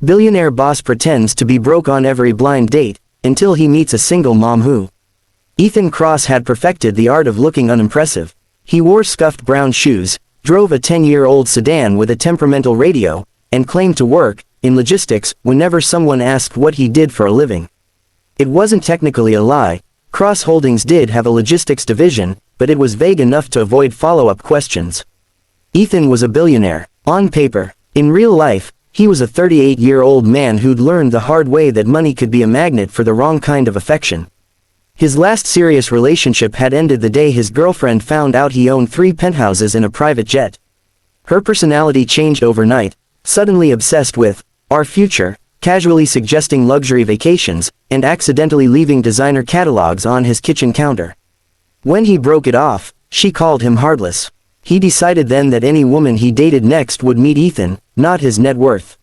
Billionaire boss pretends to be broke on every blind date, until he meets a single mom who. Ethan Cross had perfected the art of looking unimpressive. He wore scuffed brown shoes, drove a 10-year-old sedan with a temperamental radio, and claimed to work in logistics whenever someone asked what he did for a living. It wasn't technically a lie. Cross Holdings did have a logistics division, but it was vague enough to avoid follow-up questions. Ethan was a billionaire, on paper. In real life, he was a 38-year-old man who'd learned the hard way that money could be a magnet for the wrong kind of affection. His last serious relationship had ended the day his girlfriend found out he owned 3 penthouses in a private jet. Her personality changed overnight, suddenly obsessed with our future, casually suggesting luxury vacations, and accidentally leaving designer catalogs on his kitchen counter. When he broke it off, she called him heartless. He decided then that any woman he dated next would meet Ethan, not his net worth.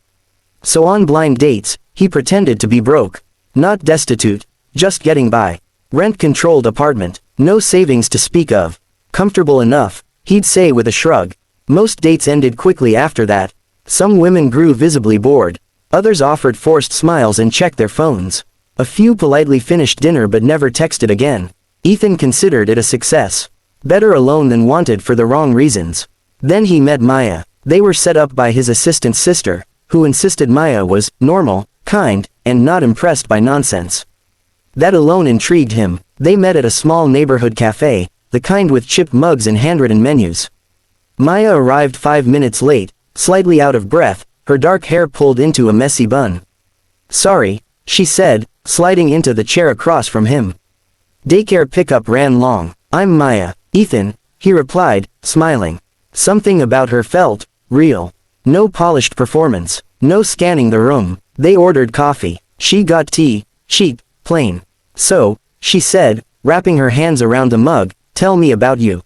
So on blind dates, he pretended to be broke. Not destitute, just getting by. Rent-controlled apartment, no savings to speak of. Comfortable enough, he'd say with a shrug. Most dates ended quickly after that. Some women grew visibly bored. Others offered forced smiles and checked their phones. A few politely finished dinner but never texted again. Ethan considered it a success. Better alone than wanted for the wrong reasons. Then he met Maya. They were set up by his assistant's sister, who insisted Maya was normal, kind, and not impressed by nonsense. That alone intrigued him. They met at a small neighborhood cafe, the kind with chipped mugs and handwritten menus. Maya arrived 5 minutes late, slightly out of breath, her dark hair pulled into a messy bun. "Sorry," she said, sliding into the chair across from him. Daycare pickup ran long. "I'm Maya, Ethan," he replied, smiling. Something about her felt real. No polished performance, no scanning the room. They ordered coffee. She got tea, cheap, plain. "So," she said, wrapping her hands around the mug, "tell me about you."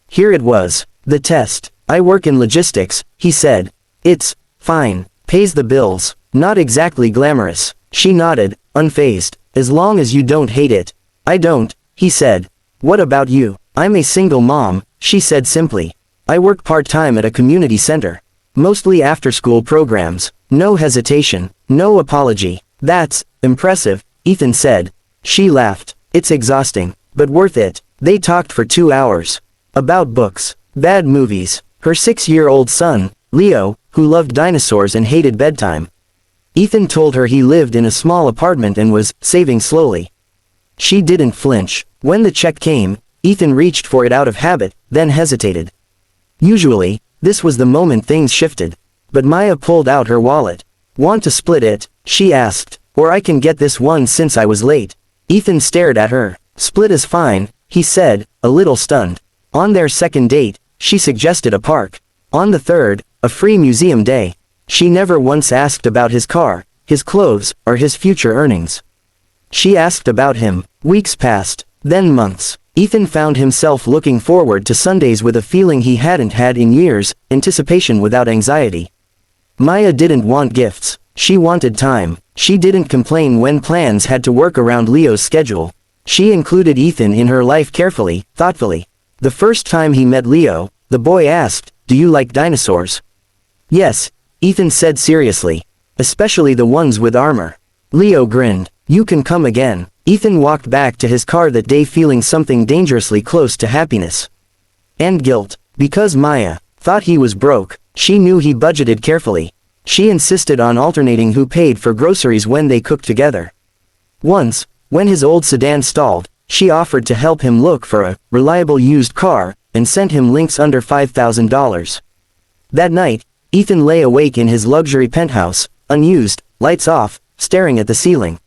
Here it was, the test. "I work in logistics," he said. "It's fine, pays the bills, not exactly glamorous." She nodded, unfazed. "As long as you don't hate it." "I don't," he said. "What about you?" "I'm a single mom," she said simply. "I work part-time at a community center. Mostly after-school programs. No hesitation, no apology." "That's impressive," Ethan said. She laughed. "It's exhausting, but worth it." They talked for 2 hours. About books, bad movies, her 6-year-old son, Leo, who loved dinosaurs and hated bedtime. Ethan told her he lived in a small apartment and was saving slowly. She didn't flinch. When the check came, Ethan reached for it out of habit, then hesitated. Usually, this was the moment things shifted. But Maya pulled out her wallet. "Want to split it?" she asked. "Or I can get this one since I was late." Ethan stared at her. "Split is fine," he said, a little stunned. On their second date, she suggested a park. On the third, a free museum day. She never once asked about his car, his clothes, or his future earnings. She asked about him. Weeks passed, then months. Ethan found himself looking forward to Sundays with a feeling he hadn't had in years, anticipation without anxiety. Maya didn't want gifts. She wanted time. She didn't complain when plans had to work around Leo's schedule. She included Ethan in her life carefully, thoughtfully. The first time he met Leo, the boy asked, "Do you like dinosaurs?" "Yes," Ethan said seriously. "Especially the ones with armor." Leo grinned. "You can come again." Ethan walked back to his car that day feeling something dangerously close to happiness. And guilt. Because Maya thought he was broke, she knew he budgeted carefully. She insisted on alternating who paid for groceries when they cooked together. Once, when his old sedan stalled, she offered to help him look for a reliable used car, and sent him links under $5,000. That night, Ethan lay awake in his luxury penthouse, unused, lights off, staring at the ceiling.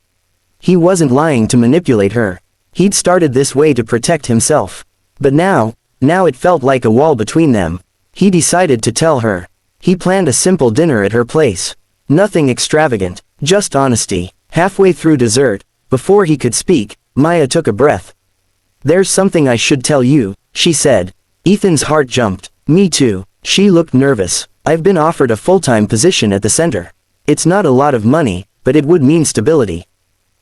He wasn't lying to manipulate her. He'd started this way to protect himself. But now it felt like a wall between them. He decided to tell her. He planned a simple dinner at her place. Nothing extravagant, just honesty. Halfway through dessert, before he could speak, Maya took a breath. "There's something I should tell you," she said. Ethan's heart jumped. "Me too." She looked nervous. "I've been offered a full-time position at the center. It's not a lot of money, but it would mean stability.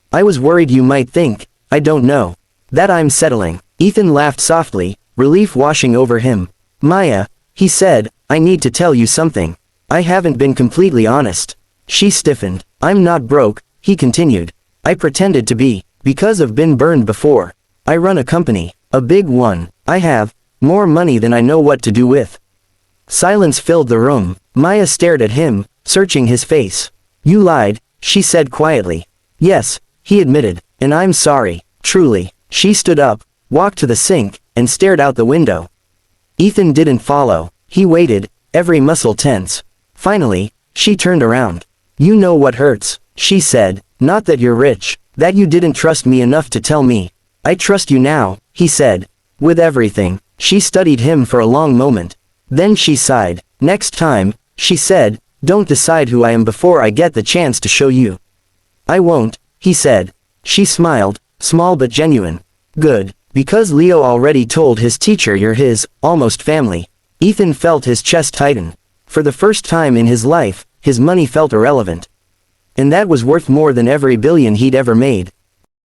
I was worried you might think, I don't know, that I'm settling." Ethan laughed softly, relief washing over him. "Maya," he said, "I need to tell you something. I haven't been completely honest. She stiffened. I'm not broke, he continued. I pretended to be, because I've been burned before. I run a company, a big one. I have more money than I know what to do with. Silence filled the room. Maya stared at him, searching his face. You lied, she said quietly. Yes, he admitted, and I'm sorry, truly. She stood up, walked to the sink, and stared out the window. Ethan didn't follow. He waited, every muscle tense. Finally, she turned around. You know what hurts, she said, not that you're rich, that you didn't trust me enough to tell me. I trust you now, he said. With everything. She studied him for a long moment. Then she sighed. Next time, she said, don't decide who I am before I get the chance to show you. I won't, he said. She smiled, small but genuine. Good, because Leo already told his teacher you're his, almost family. Ethan felt his chest tighten. For the first time in his life, his money felt irrelevant. And that was worth more than every billion he'd ever made.